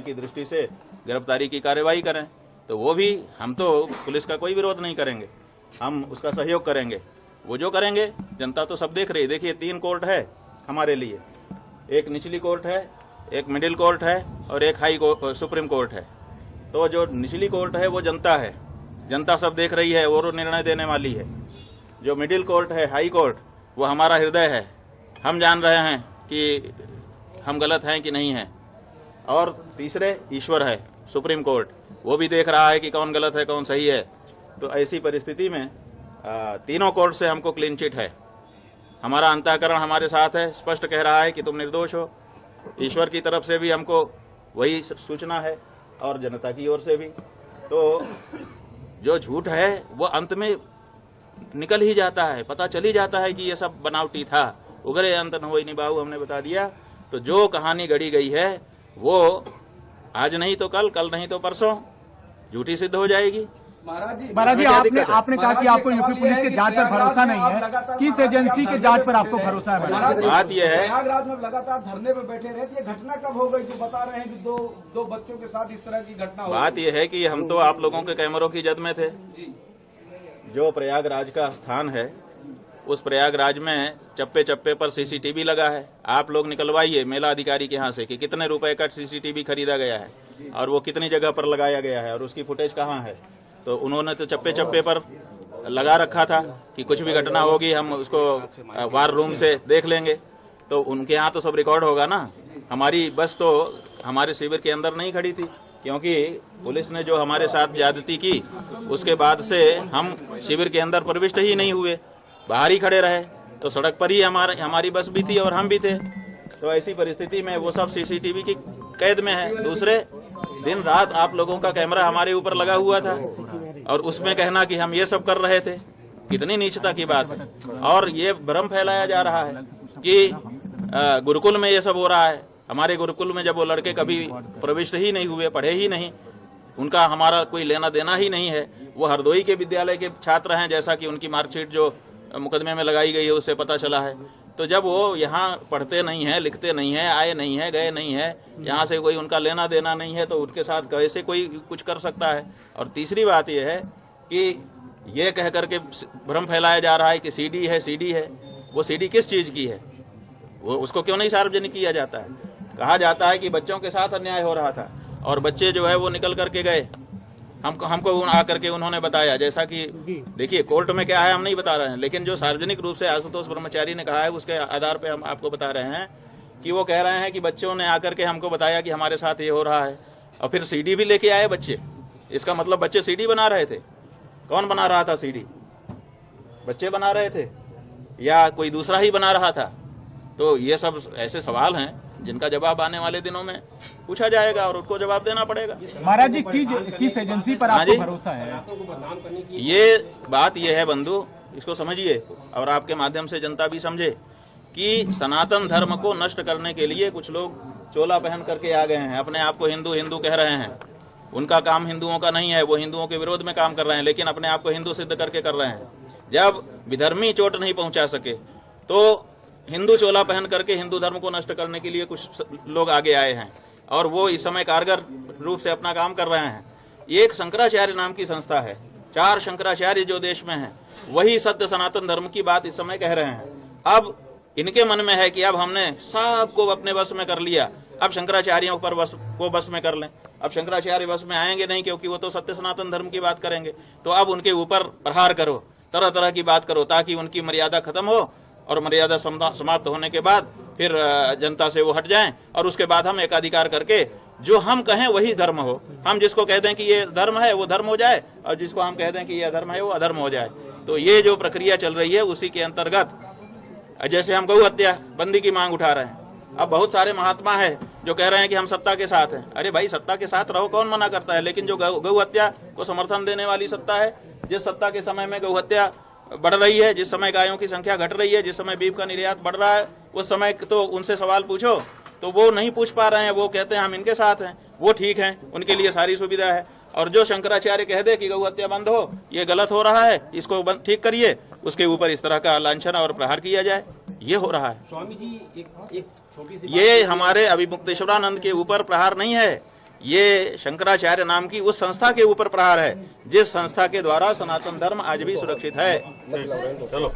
की दृष्टि से गिरफ्तारी की कार्यवाही करें, तो वो भी हम तो पुलिस का कोई विरोध नहीं करेंगे, हम उसका सहयोग करेंगे। वो जो करेंगे जनता तो सब देख रही है। देखिए 3 कोर्ट है हमारे लिए, एक निचली कोर्ट है, एक मिडिल कोर्ट है और एक सुप्रीम कोर्ट है। तो जो निचली कोर्ट है वो जनता है, जनता सब देख रही है और निर्णय देने वाली है। जो मिडिल कोर्ट है, हाई कोर्ट, वो हमारा हृदय है, हम जान रहे हैं कि हम गलत हैं कि नहीं हैं। और तीसरे ईश्वर है, सुप्रीम कोर्ट, वो भी देख रहा है कि कौन गलत है कौन सही है। तो ऐसी परिस्थिति में तीनों कोर्ट से हमको क्लीन चिट है। हमारा अंतःकरण हमारे साथ है, स्पष्ट कह रहा है कि तुम निर्दोष हो। ईश्वर की तरफ से भी हमको वही सूचना है और जनता की ओर से भी। तो जो झूठ है वो अंत में निकल ही जाता है, पता चल ही जाता है कि ये सब बनावटी था। उगरे अंत न होई निभाऊ, हमने बता दिया। तो जो कहानी गढ़ी गई है वो आज नहीं तो कल, कल नहीं तो परसों झूठी सिद्ध हो जाएगी। महाराज जी, आपने कहा कि आपको यूपी पुलिस के जांच पर भरोसा नहीं है, किस एजेंसी के जांच पर आपको भरोसा है? बात यह है, प्रयागराज में लगातार धरने पे बैठे रहे, ये घटना कब हो गई जो बता रहे हैं कि दो बच्चों के साथ इस तरह की घटना हो? बात यह है कि हम तो आप लोगों के कैमरों की जद में थे। जो प्रयागराज का स्थान है उस प्रयागराज में चप्पे चप्पे पर सीसीटीवी लगा है। आप लोग निकलवाइए मेला अधिकारी के यहाँ से कि कितने रुपए का सीसीटीवी खरीदा गया है और वो कितनी जगह पर लगाया गया है और उसकी फुटेज कहाँ है। तो उन्होंने तो चप्पे चप्पे पर लगा रखा था कि कुछ भी घटना होगी हम उसको वार रूम से देख लेंगे। तो उनके यहाँ तो सब रिकॉर्ड होगा ना। हमारी बस तो हमारे शिविर के अंदर नहीं खड़ी थी, क्योंकि पुलिस ने जो हमारे साथ ज्यादती की उसके बाद से हम शिविर के अंदर प्रविष्ट ही नहीं हुए, बाहर ही खड़े रहे। तो सड़क पर ही हमारी बस भी थी और हम भी थे। तो ऐसी परिस्थिति में वो सब सीसीटीवी की कैद में है। दूसरे दिन रात आप लोगों का कैमरा हमारे ऊपर लगा हुआ था और उसमें कहना कि हम ये सब कर रहे थे, कितनी नीचता की बात है। और ये भ्रम फैलाया जा रहा है कि गुरुकुल में ये सब हो रहा है। हमारे गुरुकुल में जब वो लड़के कभी प्रविष्ट ही नहीं हुए, पढ़े ही नहीं, उनका हमारा कोई लेना देना ही नहीं है। वो हरदोई के विद्यालय के छात्र हैं, जैसा कि उनकी मार्कशीट जो मुकदमे में लगाई गई है उससे पता चला है। तो जब वो यहाँ पढ़ते नहीं है, लिखते नहीं है, आए नहीं है, गए नहीं है, यहाँ से कोई उनका लेना देना नहीं है, तो उनके साथ कैसे कोई कुछ कर सकता है। और तीसरी बात यह है कि ये कह करके भ्रम फैलाया जा रहा है कि सीडी है, सीडी है। वो सीडी किस चीज की है, वो उसको क्यों नहीं सार्वजनिक किया जाता है? कहा जाता है कि बच्चों के साथ अन्याय हो रहा था और बच्चे जो है वो निकल करके गए, हमको आकर के उन्होंने बताया। जैसा कि देखिए कोर्ट में क्या है हम नहीं बता रहे हैं, लेकिन जो सार्वजनिक रूप से आशुतोष ब्रह्मचारी ने कहा है उसके आधार पे हम आपको बता रहे हैं कि वो कह रहे हैं कि बच्चों ने आकर के हमको बताया कि हमारे साथ ये हो रहा है और फिर सीडी भी लेके आए बच्चे। इसका मतलब बच्चे सीडी बना रहे थे। कौन बना रहा था सीडी? बच्चे बना रहे थे या कोई दूसरा ही बना रहा था? तो ये सब ऐसे सवाल हैं जिनका जवाब आने वाले दिनों में पूछा जाएगा और उनको जवाब देना पड़ेगा। महाराज जी, किस एजेंसी पर आपको भरोसा है? ये बात ये है बंधु, इसको समझिए और आपके माध्यम से जनता भी समझे कि सनातन धर्म को नष्ट करने के लिए कुछ लोग चोला पहन करके आ गए हैं, अपने आप को हिंदू हिंदू कह रहे हैं। उनका काम हिंदुओं का नहीं है, वो हिंदुओं के विरोध में काम कर रहे हैं, लेकिन अपने आप को हिंदू सिद्ध करके कर रहे हैं। जब विधर्मी चोट नहीं पहुंचा सके तो हिंदू चोला पहन करके हिंदू धर्म को नष्ट करने के लिए कुछ लोग आगे आए हैं और वो इस समय कारगर रूप से अपना काम कर रहे हैं। एक शंकराचार्य नाम की संस्था है, 4 शंकराचार्य जो देश में हैं, वही सत्य सनातन धर्म की बात इस समय कह रहे हैं। अब इनके मन में है कि अब हमने सबको अपने वश में कर लिया, अब शंकराचार्यों पर बस में कर लें। अब शंकराचार्य बस में आएंगे नहीं, क्योंकि वो तो सत्य सनातन धर्म की बात करेंगे। तो अब उनके ऊपर प्रहार करो, तरह तरह की बात करो, ताकि उनकी मर्यादा खत्म हो और मर्यादा समाप्त होने के बाद फिर जनता से वो हट जाएं और उसके बाद हम एकाधिकार करके जो हम कहें वही धर्म हो। हम जिसको कह दें कि ये धर्म है वो धर्म हो जाए और जिसको हम कह दें कि ये अधर्म है वो अधर्म हो जाए। तो ये जो प्रक्रिया चल रही है उसी के अंतर्गत जैसे हम गौ हत्या बंदी की मांग उठा रहे हैं। अब बहुत सारे महात्मा है जो कह रहे हैं कि हम सत्ता के साथ हैं। अरे भाई, सत्ता के साथ रहो, कौन मना करता है? लेकिन जो गौ हत्या को समर्थन देने वाली सत्ता है, जिस सत्ता के समय में गौ हत्या बढ़ रही है, जिस समय गायों की संख्या घट रही है, जिस समय बीफ का निर्यात बढ़ रहा है, उस समय तो उनसे सवाल पूछो तो वो नहीं पूछ पा रहे हैं। वो कहते हैं हम इनके साथ हैं, वो ठीक हैं, उनके लिए सारी सुविधा है। और जो शंकराचार्य कह दे कि गौ हत्या बंद हो, ये गलत हो रहा है, इसको ठीक करिए, उसके ऊपर इस तरह का लांछन और प्रहार किया जाए, ये हो रहा है। स्वामी जी, एक छोटी सी ये हमारे अभिमुक्तेश्वरानंद के ऊपर प्रहार नहीं है, ये शंकराचार्य नाम की उस संस्था के ऊपर प्रहार है जिस संस्था के द्वारा सनातन धर्म आज भी सुरक्षित है। चलो।